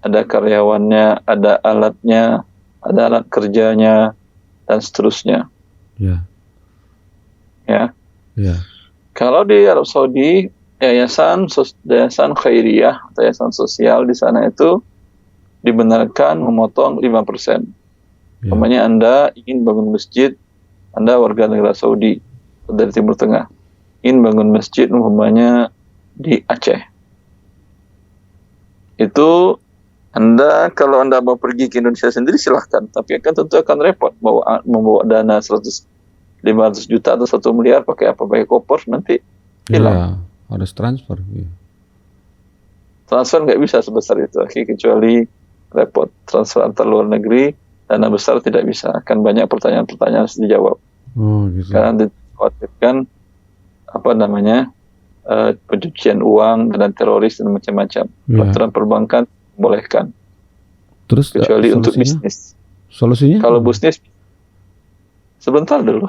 ada karyawannya, ada alatnya, ada alat kerjanya, dan seterusnya. Ya. Ya. Ya. Kalau di Arab Saudi, yayasan khairiyah atau yayasan sosial di sana itu dibenarkan memotong 5%. Ya. Umpamanya Anda ingin bangun masjid, Anda warga negara Saudi dari Timur Tengah, ingin bangun masjid umpamanya di Aceh. itu kalau Anda mau pergi ke Indonesia sendiri silahkan, tapi tentu akan repot membawa dana 500 juta atau 1 miliar pakai apa? Pakai koper, nanti hilang. Iya, harus transfer. Iya. Transfer nggak bisa sebesar itu, kecuali repot. Transfer antar luar negeri, dana besar tidak bisa. Akan banyak pertanyaan-pertanyaan harus dijawab. Oh, gitu. Karena dikhawatirkan pencucian uang dan teroris dan macam-macam. Peraturan perbankan bolehkan. Terus Kecuali untuk solusinya? bisnis. Solusinya? Kalau bisnis, sebentar dulu.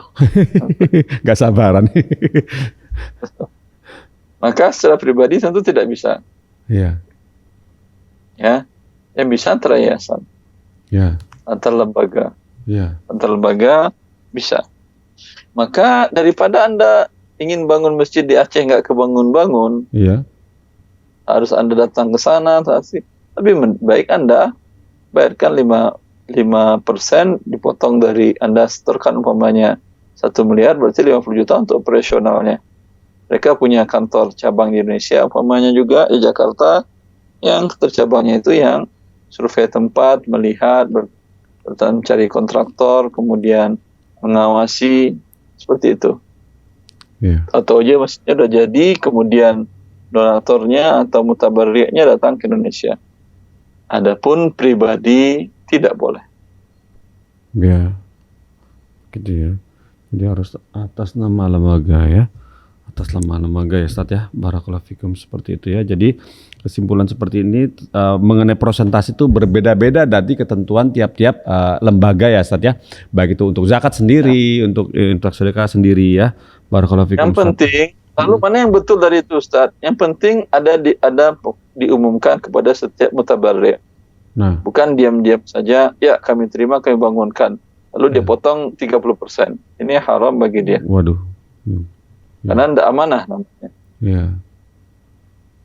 Gak sabaran. Maka secara pribadi tentu tidak bisa. Iya. Ya, yang bisa antara yayasan, Ya. antar lembaga. Iya. Antar lembaga bisa. Maka daripada Anda ingin bangun masjid di Aceh nggak kebangun-bangun, Iya. harus Anda datang ke sana, lebih baik Anda bayarkan 5% dipotong dari Anda setorkan umpamanya 1 miliar, berarti 50 juta untuk operasionalnya. Mereka punya kantor cabang di Indonesia, umpamanya juga di Jakarta, yang tercabangnya itu yang survei tempat, melihat, mencari kontraktor, kemudian mengawasi, seperti itu. Iya. Atau aja masjidnya udah jadi, kemudian donatornya atau mutabarri'nya datang ke Indonesia. Adapun pribadi tidak boleh. Ya, gitu ya. Jadi harus atas nama lembaga ya, atas nama lembaga ya Ustaz ya. Barakallahu fikum, seperti itu ya. Jadi kesimpulan seperti ini mengenai persentase itu berbeda-beda dari ketentuan tiap-tiap lembaga ya Ustaz ya. Baik itu untuk zakat sendiri, untuk sedekah sendiri ya. Barakallahu fikum. Yang penting, lalu mana yang betul dari itu Ustaz? Yang penting ada diumumkan kepada setiap mutabarri'. Nah, Bukan diam-diam saja, ya kami terima, kami bangunkan. Lalu dia potong 30%. Ini haram bagi dia. waduh. Karena tidak amanah namanya. Ya.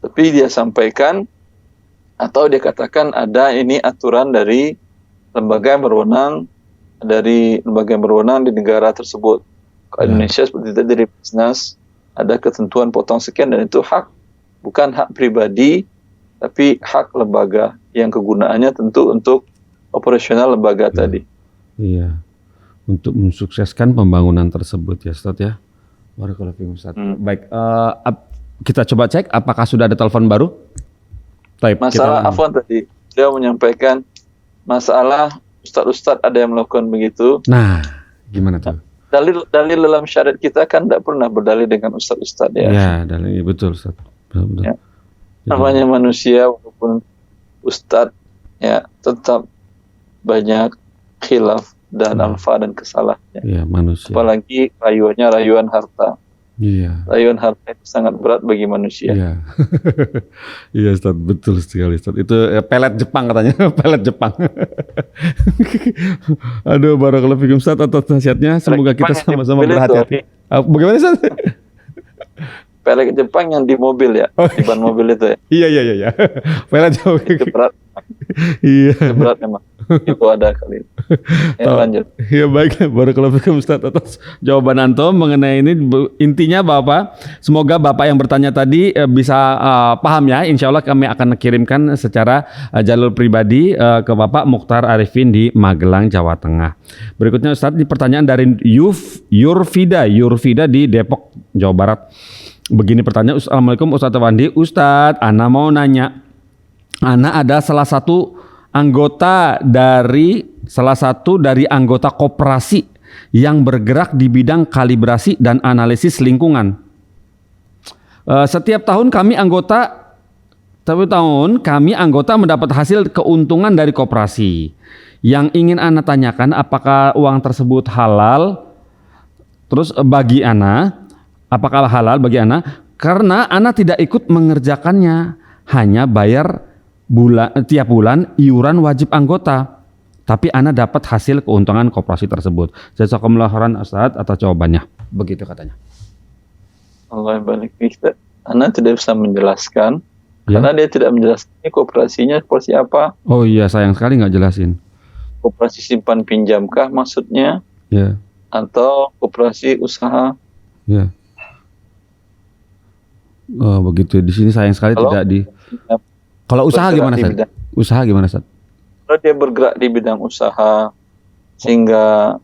Tapi dia sampaikan, atau dia katakan ada ini aturan dari lembaga yang berwenang di negara tersebut. Kalau Indonesia seperti itu dari bisnis, ada ketentuan potong sekian, dan itu hak, bukan hak pribadi, tapi hak lembaga yang kegunaannya tentu untuk operasional lembaga tadi. Iya. Untuk mensukseskan pembangunan tersebut ya Ustaz ya. Barakallahu fikum Ustaz. Baik, kita coba cek apakah sudah ada telepon baru. Taib, Masalah Afwan tadi, beliau menyampaikan masalah ustadz-ustadz ada yang melakukan begitu. Nah, gimana tuh? Dalil dalam syariat kita kan tidak pernah berdalil dengan ustadz-ustadz ya. Ya, dalil betul Ustaz. Betul. Ya. Namanya manusia walaupun ustadz ya tetap banyak khilaf dan alfa dan kesalahannya. Iya, manusia. Apalagi rayuan harta. Iya. Rayuan harta itu sangat berat bagi manusia. Iya. Iya Ustaz, betul sekali Ustaz. Itu pelet Jepang katanya, pelet Jepang. Aduh, barakallahu fikum Ustaz atas nasihatnya. Semoga kita sama-sama berhati-hati. Bagaimana Ustaz? Pelet Jepang yang di mobil ya, di ban mobil itu ya. Iya. Pelet Jepang. Itu berat. Iya. Itu berat memang. Itu ada kali. Ya, lanjut. Ya baik, barakallahu fikum Ustaz atas jawaban antum mengenai ini. Intinya Bapak, semoga Bapak yang bertanya tadi bisa paham ya. Insya Allah kami akan kirimkan secara jalur pribadi ke Bapak Mukhtar Arifin di Magelang, Jawa Tengah. Berikutnya Ustaz, di pertanyaan dari Yurfida di Depok, Jawa Barat. Begini pertanyaan, Assalamualaikum Ustaz Wandi. Ustaz, Ana mau nanya. Ana ada salah satu dari anggota koperasi yang bergerak di bidang kalibrasi dan analisis lingkungan. Setiap tahun kami anggota mendapat hasil keuntungan dari koperasi. Yang ingin Ana tanyakan, apakah uang tersebut halal? Terus apakah halal bagi Ana? Karena Ana tidak ikut mengerjakannya, hanya bayar tiap bulan iuran wajib anggota. Tapi Ana dapat hasil keuntungan koperasi tersebut. Jazakumullah khairan Ustaz atas jawabannya. Begitu katanya. Allah barik fiik. Ana tidak bisa menjelaskan karena dia tidak menjelaskan ini koperasinya seperti apa. Oh iya, sayang sekali nggak jelasin. Koperasi simpan pinjamkah maksudnya? Ya. Atau koperasi usaha? Ya. Oh begitu. Di sini sayang sekali tidak di. Kalau usaha bergerak gimana, di Ustaz? bidang- Usaha gimana, Ustaz? Kalau dia bergerak di bidang usaha sehingga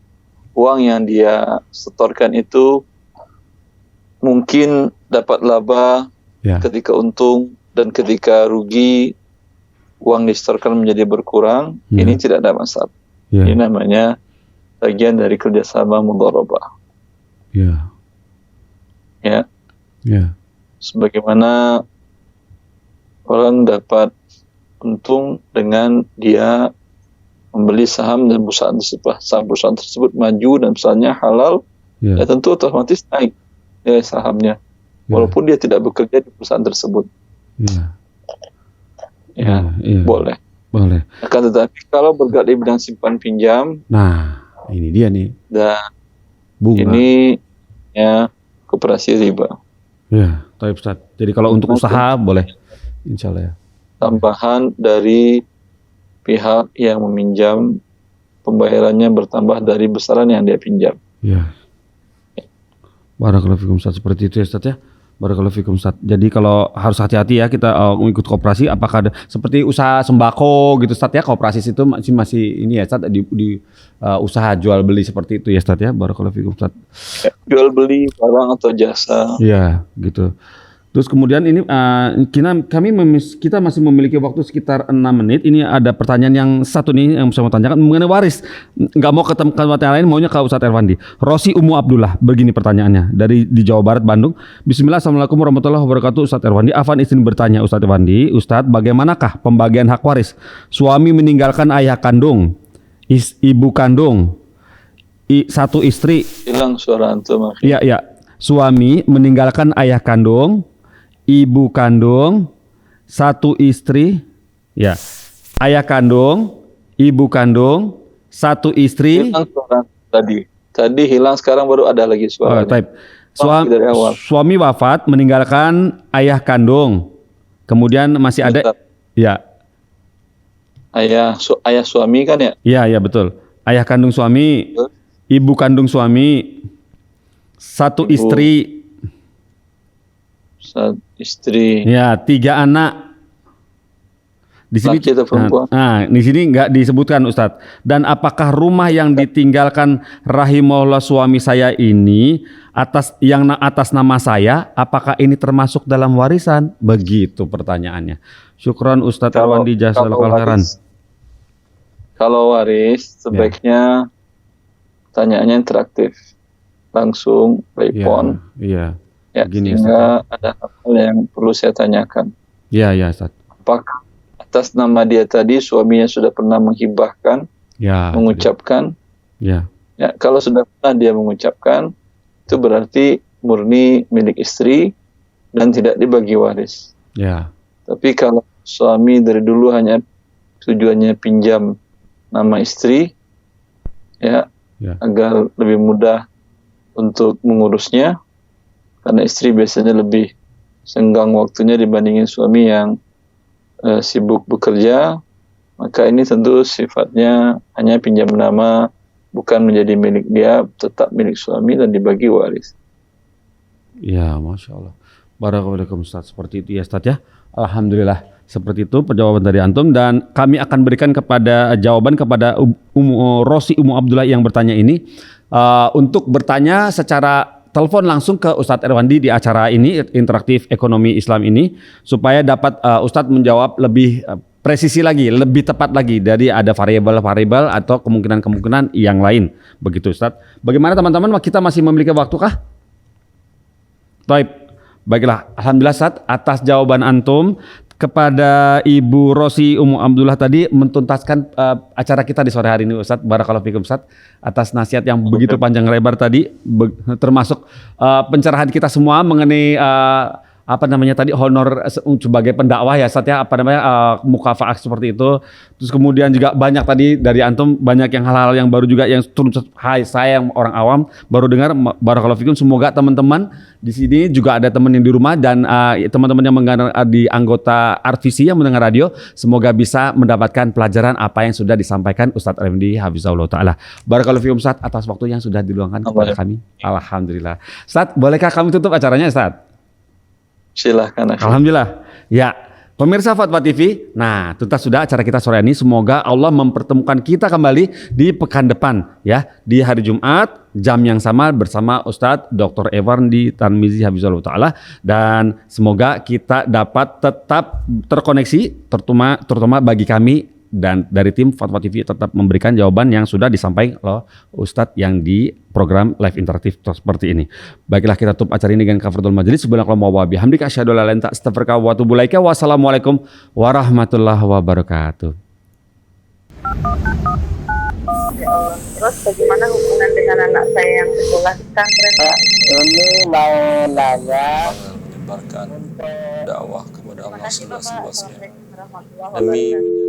uang yang dia setorkan itu mungkin dapat laba Ya. ketika untung dan ketika rugi uang disetorkan menjadi berkurang, Ya. ini tidak ada masalah. Ya. Ini namanya bagian dari kerjasama mudharabah. Ya. Ya, Ya. sebagaimana orang dapat untung dengan dia membeli saham dan perusahaan tersebut, saham perusahaan tersebut maju dan perusahaannya halal, Ya. ya tentu otomatis naik nilai sahamnya, Ya. walaupun dia tidak bekerja di perusahaan tersebut. Ya. Ya, Iya. boleh. Boleh. Akan tetapi kalau bergerak di bidang simpan pinjam Nah, ini dia nih, dan bunga. ini ya koperasi riba, Ya, taib Ustaz. Jadi kalau untuk usaha boleh, insya Allah ya. tambahan dari pihak yang meminjam, pembayarannya bertambah dari besaran yang dia pinjam. Ya. Barakallahu fikum Ustaz, seperti itu ya Ustaz ya. Barakallahu fikum Ustaz. Jadi kalau harus hati-hati ya kita ikut koperasi, apakah ada seperti usaha sembako gitu Ustaz ya, koperasi itu masih ini ya Ustaz di usaha jual beli seperti itu ya Ustaz ya. Barakallahu fikum Ustaz. Ya, jual beli barang atau jasa. Iya, gitu. Terus kemudian ini kita masih memiliki waktu sekitar 6 menit. Ini ada pertanyaan yang satu nih yang saya mau tanyakan mengenai waris. Nggak mau ke tempat yang lain, maunya ke Ustadz Erwandi. Rosi Umu Abdullah, begini pertanyaannya di Jawa Barat, Bandung. Bismillah, assalamualaikum warahmatullahi wabarakatuh. Ustadz Erwandi, Afan izin bertanya Ustadz Erwandi, Ustadz, bagaimanakah pembagian hak waris? Suami meninggalkan ayah kandung, ibu kandung, satu istri. Hilang suara antum. Iya, iya. Suami meninggalkan ayah kandung, ibu kandung, satu istri, ya. Ayah kandung, ibu kandung, satu istri. Hilang suara tadi. Tadi hilang, sekarang baru ada lagi suara. Type. Dari awal. Suami wafat meninggalkan ayah kandung. Kemudian masih ada, Bentar. ya. Ayah suami kan ya? Iya, iya betul. Ayah kandung suami, ibu kandung suami, satu Ibu. istri. Saat istri. Ya, 3 anak. Di sini Laki atau perempuan? di sini nggak disebutkan Ustadz. Dan apakah rumah yang ditinggalkan rahimahullah suami saya ini atas nama saya, apakah ini termasuk dalam warisan? Begitu pertanyaannya. Syukron Ustadz Erwandi jazakallahu khairan. Kalau waris sebaiknya pertanyaannya interaktif, langsung by phone. Iya. Ya, Begini, sehingga ada hal yang perlu saya tanyakan. Iya, iya Ustadz. Apakah atas nama dia tadi suaminya sudah pernah menghibahkan, Ya. mengucapkan? Ya. Ya, kalau sudah pernah dia mengucapkan, itu berarti murni milik istri dan tidak dibagi waris. Ya. Tapi kalau suami dari dulu hanya tujuannya pinjam nama istri, ya, agar lebih mudah untuk mengurusnya, karena istri biasanya lebih senggang waktunya dibandingin suami yang sibuk bekerja, maka ini tentu sifatnya hanya pinjam nama, bukan menjadi milik dia, tetap milik suami dan dibagi waris. Ya, Masya Allah. Barakallahu Ustaz. Seperti itu ya Ustaz ya. Alhamdulillah. Seperti itu jawaban dari antum, dan kami akan berikan jawaban kepada Rosi Umu Abdullah yang bertanya ini untuk bertanya secara telepon langsung ke Ustadz Erwandi di acara ini, interaktif ekonomi Islam ini, supaya dapat Ustadz menjawab lebih presisi lagi, lebih tepat lagi dari ada variabel-variabel atau kemungkinan-kemungkinan yang lain. Begitu Ustadz. Bagaimana teman-teman, kita masih memiliki waktu kah? Baik. Baiklah, alhamdulillah Ustadz atas jawaban antum kepada Ibu Rosi Umu Abdullah tadi mentuntaskan acara kita di sore hari ini Ustadz. Barakallahu fikum Ustadz atas nasihat yang begitu panjang lebar tadi, termasuk pencerahan kita semua mengenai honor sebagai pendakwah ya Ustadz ya, mukafaah seperti itu. Terus kemudian juga banyak tadi dari antum banyak yang hal-hal yang baru juga yang saya yang orang awam baru dengar. Barakallahu fikum, semoga teman-teman di sini juga ada teman yang di rumah dan teman-teman yang mendengar di anggota RVC yang mendengar radio, semoga bisa mendapatkan pelajaran apa yang sudah disampaikan Ustadz Erwandi hafizahullah taala. Barakallahu fikum Ustadz atas waktu yang sudah diluangkan kepada kami. Alhamdulillah. Ustadz, bolehkah kami tutup acaranya Ustadz? Silahkan. Alhamdulillah. Ya, Pemirsa Fatwa TV, nah tuntas sudah acara kita sore ini. Semoga Allah mempertemukan kita kembali di pekan depan ya, di hari Jumat jam yang sama bersama Ustadz Dr. Evardi Tarmizi Hafizahullah Ta'ala, dan semoga kita dapat tetap terkoneksi, terutama bagi kami dan dari tim Fatwa TV tetap memberikan jawaban yang sudah disampaikan oleh Ustadz yang di program live interaktif seperti ini. Baiklah, kita tutup acara ini dengan kafaratul majelis. Subhanakallahumma wa bihamdika asyhadu an la ilaha illa anta astaghfiruka wa atubu ilaika. Wassalamualaikum warahmatullahi wabarakatuh. Ya Allah. Terus bagaimana hubungan dengan anak saya yang sekolah di pesantren? Ini mau nanya menyebarkan dakwah kepada Allah seluas-luasnya Assalamualaikum warahmatullahi demi wabarakatuh.